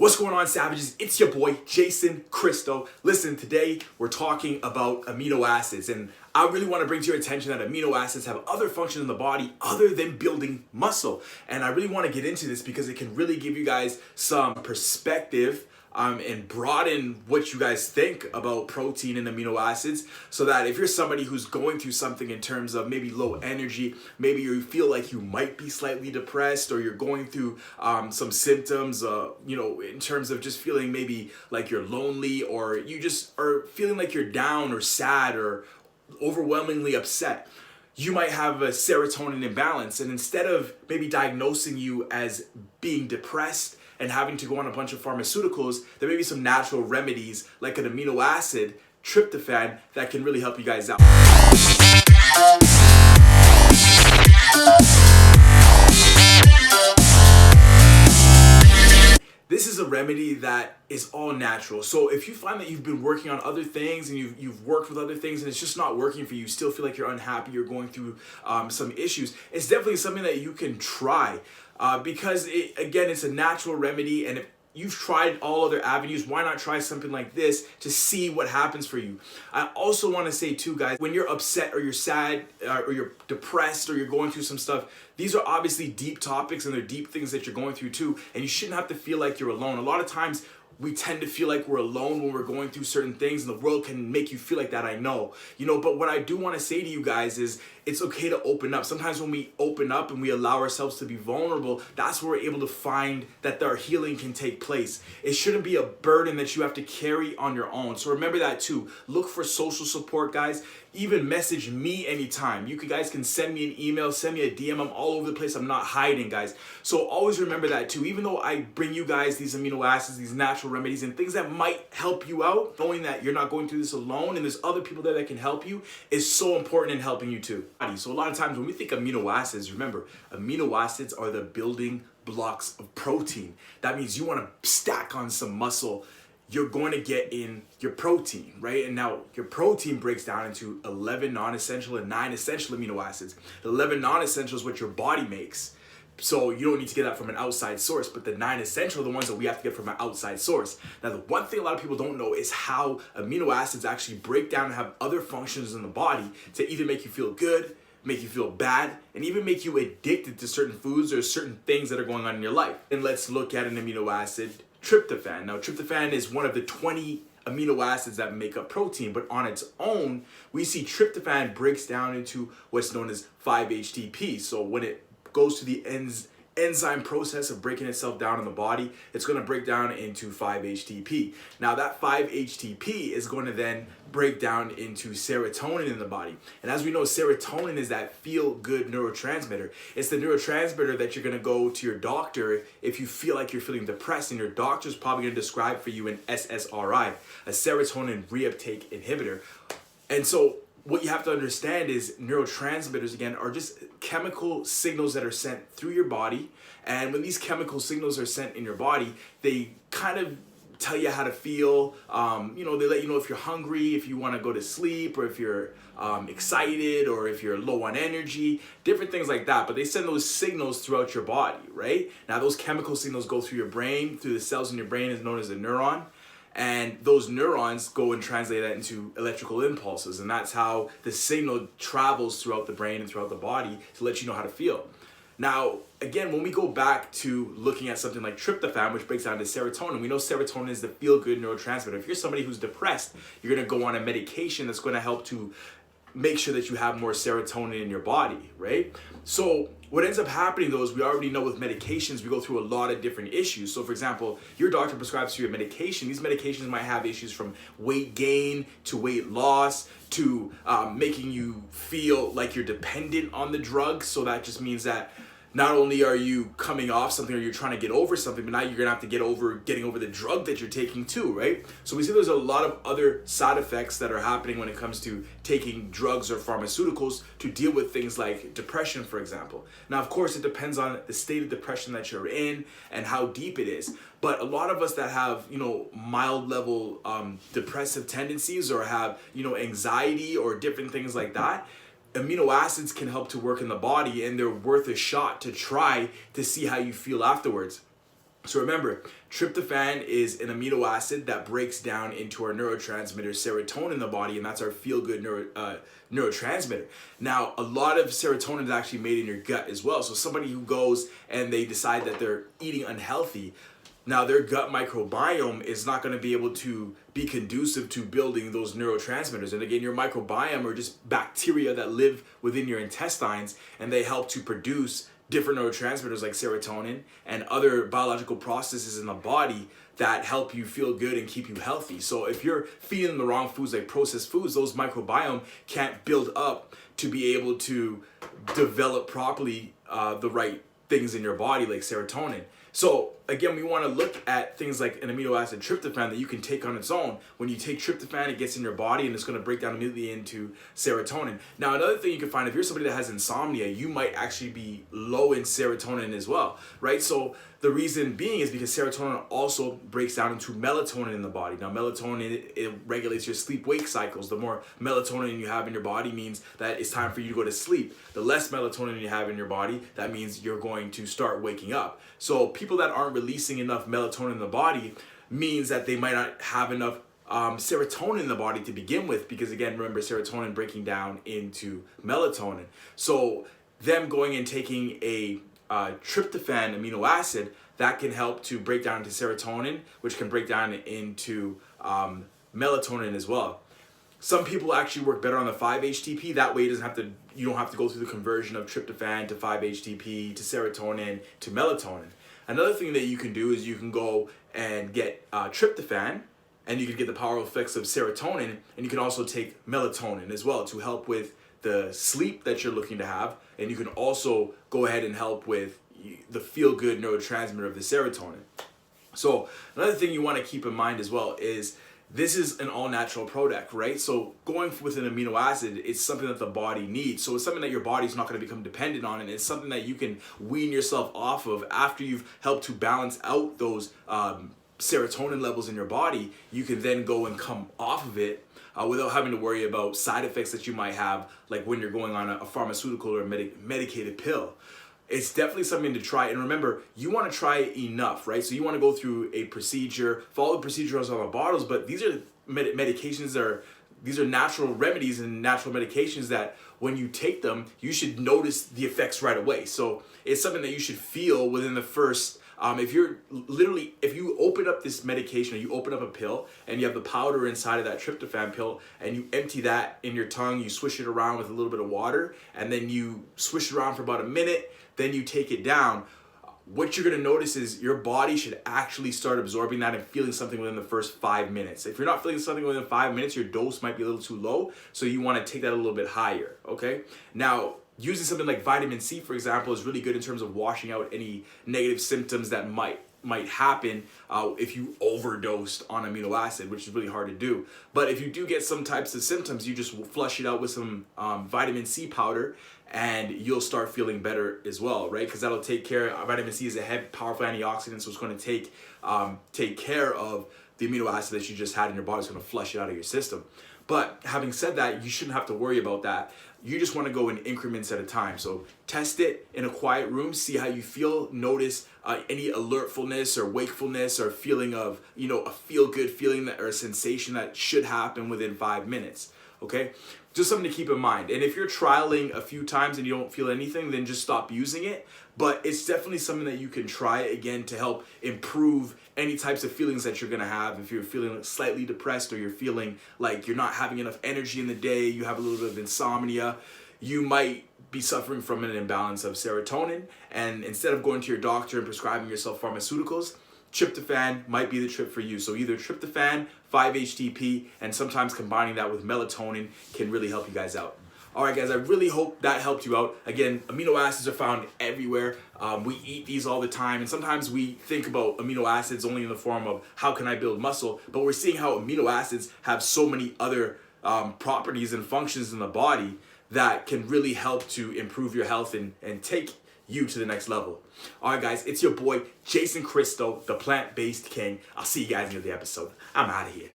What's going on, savages? It's your boy, Jason Cristo. Listen, today we're talking about amino acids, and I really want to bring to your attention that amino acids have other functions in the body other than building muscle. And I really want to get into this because it can really give you guys some perspective and broaden what you guys think about protein and amino acids, so that if you're somebody who's going through something in terms of maybe low energy, maybe you feel like you might be slightly depressed, or you're going through some symptoms, in terms of just feeling maybe like you're lonely, or you just are feeling like you're down or sad or overwhelmingly upset, you might have a serotonin imbalance. And instead of maybe diagnosing you as being depressed and having to go on a bunch of pharmaceuticals, there may be some natural remedies like an amino acid, tryptophan, that can really help you guys out. This is a remedy that is all natural. So if you find that you've been working on other things and you've worked with other things and it's just not working for you, still feel like you're unhappy, you're going through some issues, it's definitely something that you can try because it's a natural remedy. And if you've tried all other avenues, why not try something like this to see what happens for you? I also want to say too, guys, when you're upset or you're sad or you're depressed or you're going through some stuff, these are obviously deep topics and they're deep things that you're going through too, and you shouldn't have to feel like you're alone. A lot of times we tend to feel like we're alone when we're going through certain things, and the world can make you feel like that, I know. But what I do want to say to you guys is it's okay to open up. Sometimes when we open up and we allow ourselves to be vulnerable, that's where we're able to find that our healing can take place. It shouldn't be a burden that you have to carry on your own. So remember that too. Look for social support, guys. Even message me anytime. You guys can send me an email, send me a DM. I'm all over the place. I'm not hiding, guys. So always remember that too. Even though I bring you guys these amino acids, these natural remedies and things that might help you out, knowing that you're not going through this alone and there's other people there that can help you is so important in helping you too. So a lot of times when we think amino acids, remember, amino acids are the building blocks of protein. That means you want to stack on some muscle, you're going to get in your protein, right? And now your protein breaks down into 11 non-essential and 9 essential amino acids. The 11 non-essential is what your body makes. So you don't need to get that from an outside source, but the 9 essential are the ones that we have to get from an outside source. Now, the one thing a lot of people don't know is how amino acids actually break down and have other functions in the body to either make you feel good, make you feel bad, and even make you addicted to certain foods or certain things that are going on in your life. And let's look at an amino acid, tryptophan. Now, tryptophan is one of the 20 amino acids that make up protein, but on its own, we see tryptophan breaks down into what's known as 5-HTP. So when it goes to the enzyme process of breaking itself down in the body, it's going to break down into 5-HTP. Now that 5-HTP is going to then break down into serotonin in the body. And as we know, serotonin is that feel-good neurotransmitter. It's the neurotransmitter that you're going to go to your doctor if you feel like you're feeling depressed, and your doctor's probably going to describe for you an SSRI, a serotonin reuptake inhibitor. And so what you have to understand is neurotransmitters, again, are just chemical signals that are sent through your body. And when these chemical signals are sent in your body, they kind of tell you how to feel. They let you know if you're hungry, if you want to go to sleep, or if you're excited, or if you're low on energy, different things like that. But they send those signals throughout your body, right? Now, those chemical signals go through your brain, through the cells in your brain, is known as a neuron. And those neurons go and translate that into electrical impulses. And that's how the signal travels throughout the brain and throughout the body to let you know how to feel. Now, again, when we go back to looking at something like tryptophan, which breaks down to serotonin, we know serotonin is the feel-good neurotransmitter. If you're somebody who's depressed, you're going to go on a medication that's going to help to make sure that you have more serotonin in your body, right? So what ends up happening though is, we already know with medications, we go through a lot of different issues. So for example, your doctor prescribes you a medication. These medications might have issues from weight gain to weight loss to making you feel like you're dependent on the drug. So that just means that not only are you coming off something or you're trying to get over something, but now you're gonna have to getting over the drug that you're taking too, right? So we see there's a lot of other side effects that are happening when it comes to taking drugs or pharmaceuticals to deal with things like depression, for example. Now, of course, it depends on the state of depression that you're in and how deep it is. But a lot of us that have, mild level depressive tendencies, or have, anxiety or different things like that, amino acids can help to work in the body, and they're worth a shot to try to see how you feel afterwards. So remember, tryptophan is an amino acid that breaks down into our neurotransmitter serotonin in the body, and that's our feel-good neurotransmitter. Now, a lot of serotonin is actually made in your gut as well. So somebody who goes and they decide that they're eating unhealthy, now their gut microbiome is not going to be able to be conducive to building those neurotransmitters. And again, your microbiome are just bacteria that live within your intestines, and they help to produce different neurotransmitters like serotonin and other biological processes in the body that help you feel good and keep you healthy. So if you're feeding the wrong foods like processed foods, those microbiome can't build up to be able to develop properly the right things in your body like serotonin. So again, we want to look at things like an amino acid tryptophan that you can take on its own. When you take tryptophan, it gets in your body and it's going to break down immediately into serotonin. Now, another thing you can find, if you're somebody that has insomnia, you might actually be low in serotonin as well, right? So the reason being is because serotonin also breaks down into melatonin in the body. Now, melatonin, it regulates your sleep-wake cycles. The more melatonin you have in your body means that it's time for you to go to sleep. The less melatonin you have in your body, that means you're going to start waking up. So people that aren't releasing enough melatonin in the body means that they might not have enough serotonin in the body to begin with, because again, remember, serotonin breaking down into melatonin. So them going and taking a tryptophan amino acid, that can help to break down into serotonin, which can break down into melatonin as well. Some people actually work better on the 5-HTP. That way, you don't have to go through the conversion of tryptophan to 5-HTP to serotonin to melatonin. Another thing that you can do is you can go and get tryptophan, and you can get the powerful effects of serotonin, and you can also take melatonin as well to help with the sleep that you're looking to have, and you can also go ahead and help with the feel-good neurotransmitter of the serotonin. So another thing you want to keep in mind as well is this is an all-natural product, right? So going with an amino acid, it's something that the body needs. So it's something that your body's not going to become dependent on, and it's something that you can wean yourself off of after you've helped to balance out those serotonin levels in your body. You can then go and come off of it without having to worry about side effects that you might have, like when you're going on a pharmaceutical or medicated pill. It's definitely something to try. And remember, you want to try enough, right? So you want to go through a procedure, follow the procedures on the bottles, but these are medications these are natural remedies and natural medications that when you take them, you should notice the effects right away. So it's something that you should feel within the first, if you open up this medication, or you open up a pill and you have the powder inside of that tryptophan pill and you empty that in your tongue, you swish it around with a little bit of water, and then you swish it around for about a minute, then you take it down. What you're going to notice is your body should actually start absorbing that and feeling something within the first 5 minutes. If you're not feeling something within 5 minutes, your dose might be a little too low, so you want to take that a little bit higher, okay? Now, using something like vitamin C, for example, is really good in terms of washing out any negative symptoms that might happen if you overdosed on amino acid, which is really hard to do. But if you do get some types of symptoms, you just flush it out with some vitamin C powder, and you'll start feeling better as well, right? Because that'll take care. Vitamin C is a powerful antioxidant, so it's going to take care of the amino acid that you just had in your body. It's going to flush it out of your system. But having said that, you shouldn't have to worry about that. You just want to go in increments at a time. So test it in a quiet room, see how you feel, notice any alertfulness or wakefulness or feeling of, a feel-good feeling or a sensation that should happen within 5 minutes, okay? Just something to keep in mind. And if you're trialing a few times and you don't feel anything, then just stop using it. But it's definitely something that you can try again to help improve any types of feelings that you're gonna have. If you're feeling slightly depressed, or you're feeling like you're not having enough energy in the day, you have a little bit of insomnia, you might be suffering from an imbalance of serotonin. And instead of going to your doctor and prescribing yourself pharmaceuticals, tryptophan might be the trip for you. So either tryptophan, 5-HTP, and sometimes combining that with melatonin can really help you guys out. All right, guys, I really hope that helped you out. Again, amino acids are found everywhere. We eat these all the time, and sometimes we think about amino acids only in the form of how can I build muscle, but we're seeing how amino acids have so many other properties and functions in the body that can really help to improve your health and take you to the next level. All right, guys, it's your boy, Jason Christo, the plant-based king. I'll see you guys in the episode. I'm out of here.